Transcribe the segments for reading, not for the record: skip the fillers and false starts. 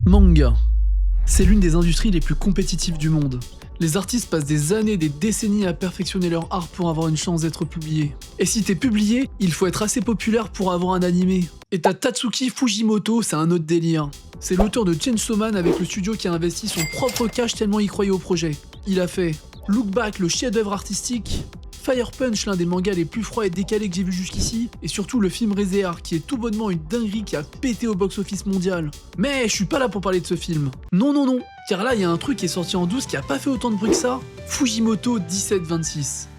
Manga. C'est l'une des industries les plus compétitives du monde. Les artistes passent des années, des décennies à perfectionner leur art pour avoir une chance d'être publiés. Et si t'es publié, il faut être assez populaire pour avoir un animé. Et t'as Tatsuki Fujimoto, c'est un autre délire. C'est l'auteur de Chainsaw Man avec le studio qui a investi son propre cash tellement il croyait au projet. Il a fait Look Back, le chef-d'œuvre artistique, Fire Punch, l'un des mangas les plus froids et décalés que j'ai vu jusqu'ici, et surtout le film Re:Zero, qui est tout bonnement une dinguerie qui a pété au box-office mondial. Mais je suis pas là pour parler de ce film. Non, car là il y a un truc qui est sorti en 12 qui a pas fait autant de bruit que ça, Fujimoto 1726.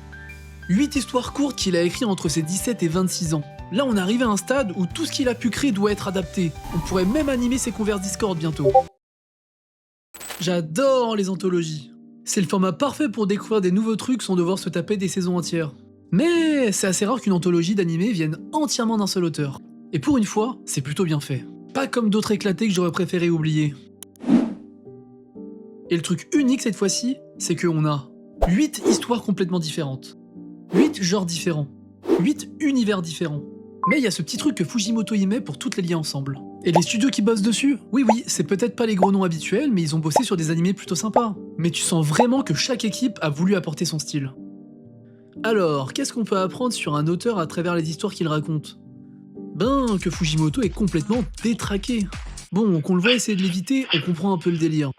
8 histoires courtes qu'il a écrites entre ses 17 et 26 ans. Là on est arrivé à un stade où tout ce qu'il a pu créer doit être adapté. On pourrait même animer ses convers Discord bientôt. J'adore les anthologies. C'est le format parfait pour découvrir des nouveaux trucs sans devoir se taper des saisons entières. Mais c'est assez rare qu'une anthologie d'animé vienne entièrement d'un seul auteur. Et pour une fois, c'est plutôt bien fait. Pas comme d'autres éclatés que j'aurais préféré oublier. Et le truc unique cette fois-ci, c'est qu'on a 8 histoires complètement différentes. 8 genres différents. 8 univers différents. Mais il y a ce petit truc que Fujimoto y met pour toutes les lier ensemble. Et les studios qui bossent dessus, oui, c'est peut-être pas les gros noms habituels, mais ils ont bossé sur des animés plutôt sympas. Mais tu sens vraiment que chaque équipe a voulu apporter son style. Alors, qu'est-ce qu'on peut apprendre sur un auteur à travers les histoires qu'il raconte? Ben, que Fujimoto est complètement détraqué. Bon, qu'on le voit essayer de l'éviter, on comprend un peu le délire.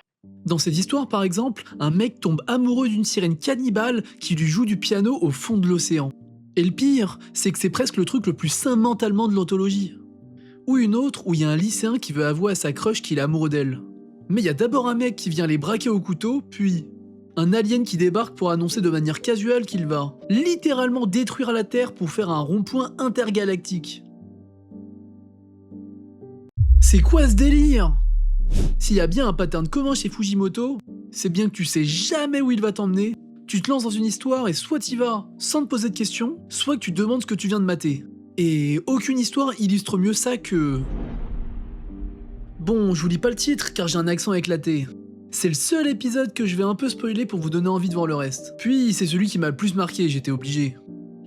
Dans cette histoire, par exemple, un mec tombe amoureux d'une sirène cannibale qui lui joue du piano au fond de l'océan. Et le pire, c'est que c'est presque le truc le plus sain mentalement de l'anthologie. Ou une autre où il y a un lycéen qui veut avouer à sa crush qu'il est amoureux d'elle. Mais il y a d'abord un mec qui vient les braquer au couteau, puis un alien qui débarque pour annoncer de manière casuelle qu'il va littéralement détruire la Terre pour faire un rond-point intergalactique. C'est quoi ce délire? S'il y a bien un pattern commun chez Fujimoto, c'est bien que tu sais jamais où il va t'emmener, tu te lances dans une histoire et soit t'y vas sans te poser de questions, soit que tu demandes ce que tu viens de mater. Et aucune histoire illustre mieux ça que... Bon, je vous lis pas le titre car j'ai un accent éclaté. C'est le seul épisode que je vais un peu spoiler pour vous donner envie de voir le reste. Puis c'est celui qui m'a le plus marqué, j'étais obligé.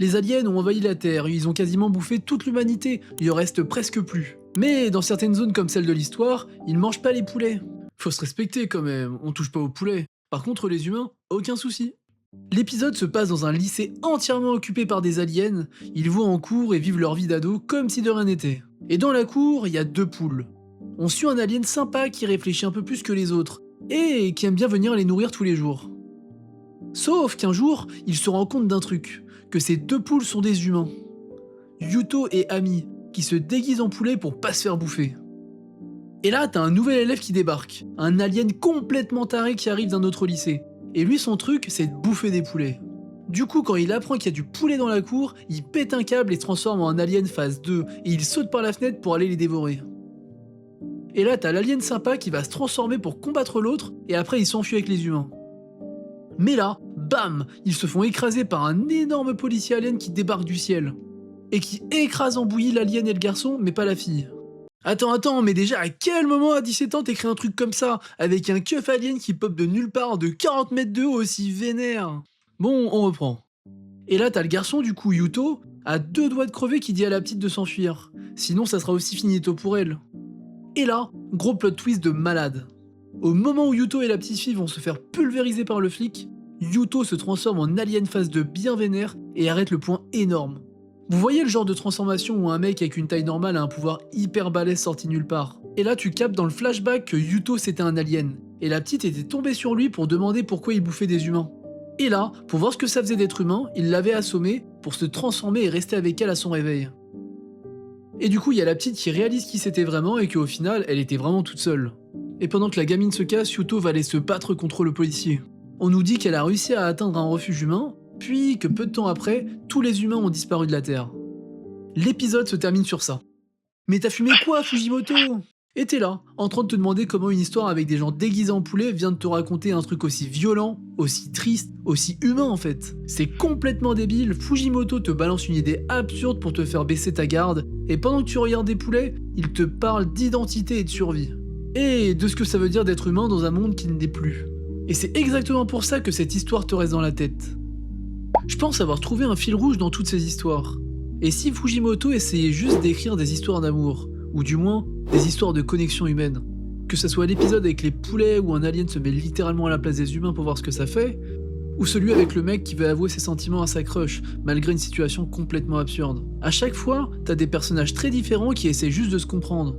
Les aliens ont envahi la Terre, ils ont quasiment bouffé toute l'humanité, il en reste presque plus. Mais dans certaines zones comme celle de l'histoire, ils mangent pas les poulets. Faut se respecter quand même, on touche pas aux poulets. Par contre les humains, aucun souci. L'épisode se passe dans un lycée entièrement occupé par des aliens, ils vont en cours et vivent leur vie d'ado comme si de rien n'était. Et dans la cour, il y a 2 poules. On suit un alien sympa qui réfléchit un peu plus que les autres, et qui aime bien venir les nourrir tous les jours. Sauf qu'un jour, il se rend compte d'un truc, que ces 2 poules sont des humains. Yuto et Ami, qui se déguisent en poulet pour pas se faire bouffer. Et là, t'as un nouvel élève qui débarque, un alien complètement taré qui arrive d'un autre lycée. Et lui, son truc, c'est de bouffer des poulets. Du coup, quand il apprend qu'il y a du poulet dans la cour, il pète un câble et se transforme en alien phase 2, et il saute par la fenêtre pour aller les dévorer. Et là, t'as l'alien sympa qui va se transformer pour combattre l'autre, et après il s'enfuit avec les humains. Mais là, bam, ils se font écraser par un énorme policier alien qui débarque du ciel. Et qui écrase en bouillie l'alien et le garçon, mais pas la fille. Attends, mais déjà à quel moment à 17 ans t'écris un truc comme ça, avec un keuf alien qui pop de nulle part de 40 mètres de haut aussi vénère? Bon, on reprend. Et là t'as le garçon du coup, Yuto, à 2 doigts de crever qui dit à la petite de s'enfuir. Sinon ça sera aussi finito pour elle. Et là, gros plot twist de malade. Au moment où Yuto et la petite fille vont se faire pulvériser par le flic, Yuto se transforme en alien phase de bien vénère et arrête le poing énorme. Vous voyez le genre de transformation où un mec avec une taille normale a un pouvoir hyper balèze sorti nulle part. Et là tu captes dans le flashback que Yuto c'était un alien, et la petite était tombée sur lui pour demander pourquoi il bouffait des humains. Et là, pour voir ce que ça faisait d'être humain, il l'avait assommée pour se transformer et rester avec elle à son réveil. Et du coup il y a la petite qui réalise qui c'était vraiment et qu'au final elle était vraiment toute seule. Et pendant que la gamine se casse, Yuto va aller se battre contre le policier. On nous dit qu'elle a réussi à atteindre un refuge humain, puis que peu de temps après, tous les humains ont disparu de la Terre. L'épisode se termine sur ça. Mais t'as fumé quoi, Fujimoto? Et t'es là, en train de te demander comment une histoire avec des gens déguisés en poulet vient de te raconter un truc aussi violent, aussi triste, aussi humain en fait. C'est complètement débile, Fujimoto te balance une idée absurde pour te faire baisser ta garde, et pendant que tu regardes des poulets, il te parle d'identité et de survie. Et de ce que ça veut dire d'être humain dans un monde qui ne l'est plus. Et c'est exactement pour ça que cette histoire te reste dans la tête. Je pense avoir trouvé un fil rouge dans toutes ces histoires. Et si Fujimoto essayait juste d'écrire des histoires d'amour, ou du moins des histoires de connexion humaine? Que ce soit l'épisode avec les poulets où un alien se met littéralement à la place des humains pour voir ce que ça fait, ou celui avec le mec qui veut avouer ses sentiments à sa crush, malgré une situation complètement absurde. À chaque fois, t'as des personnages très différents qui essaient juste de se comprendre.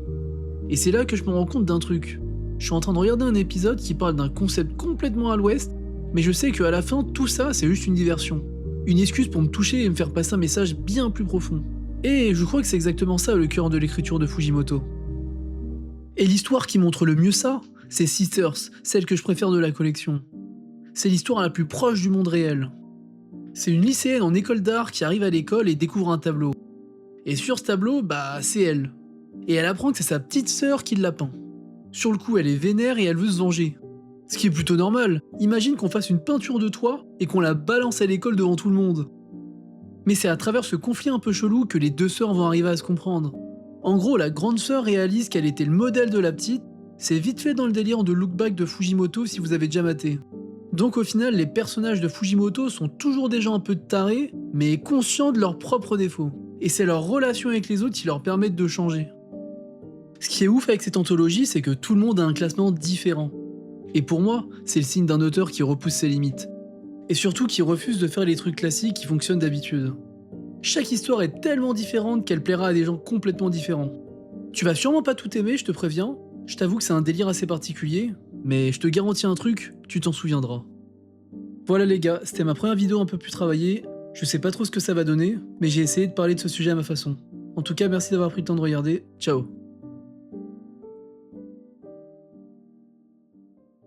Et c'est là que je me rends compte d'un truc. Je suis en train de regarder un épisode qui parle d'un concept complètement à l'ouest, mais je sais qu'à la fin, tout ça, c'est juste une diversion. Une excuse pour me toucher et me faire passer un message bien plus profond. Et je crois que c'est exactement ça le cœur de l'écriture de Fujimoto. Et l'histoire qui montre le mieux ça, c'est Sisters, celle que je préfère de la collection. C'est l'histoire la plus proche du monde réel. C'est une lycéenne en école d'art qui arrive à l'école et découvre un tableau. Et sur ce tableau, c'est elle. Et elle apprend que c'est sa petite sœur qui l'a peint. Sur le coup, elle est vénère et elle veut se venger. Ce qui est plutôt normal. Imagine qu'on fasse une peinture de toi et qu'on la balance à l'école devant tout le monde. Mais c'est à travers ce conflit un peu chelou que les deux sœurs vont arriver à se comprendre. En gros, la grande sœur réalise qu'elle était le modèle de la petite. C'est vite fait dans le délire de look back de Fujimoto si vous avez déjà maté. Donc au final, les personnages de Fujimoto sont toujours des gens un peu tarés, mais conscients de leurs propres défauts. Et c'est leur relation avec les autres qui leur permettent de changer. Ce qui est ouf avec cette anthologie, c'est que tout le monde a un classement différent. Et pour moi, c'est le signe d'un auteur qui repousse ses limites. Et surtout qui refuse de faire les trucs classiques qui fonctionnent d'habitude. Chaque histoire est tellement différente qu'elle plaira à des gens complètement différents. Tu vas sûrement pas tout aimer, je te préviens. Je t'avoue que c'est un délire assez particulier, mais je te garantis un truc, tu t'en souviendras. Voilà les gars, c'était ma première vidéo un peu plus travaillée. Je sais pas trop ce que ça va donner, mais j'ai essayé de parler de ce sujet à ma façon. En tout cas, merci d'avoir pris le temps de regarder. Ciao.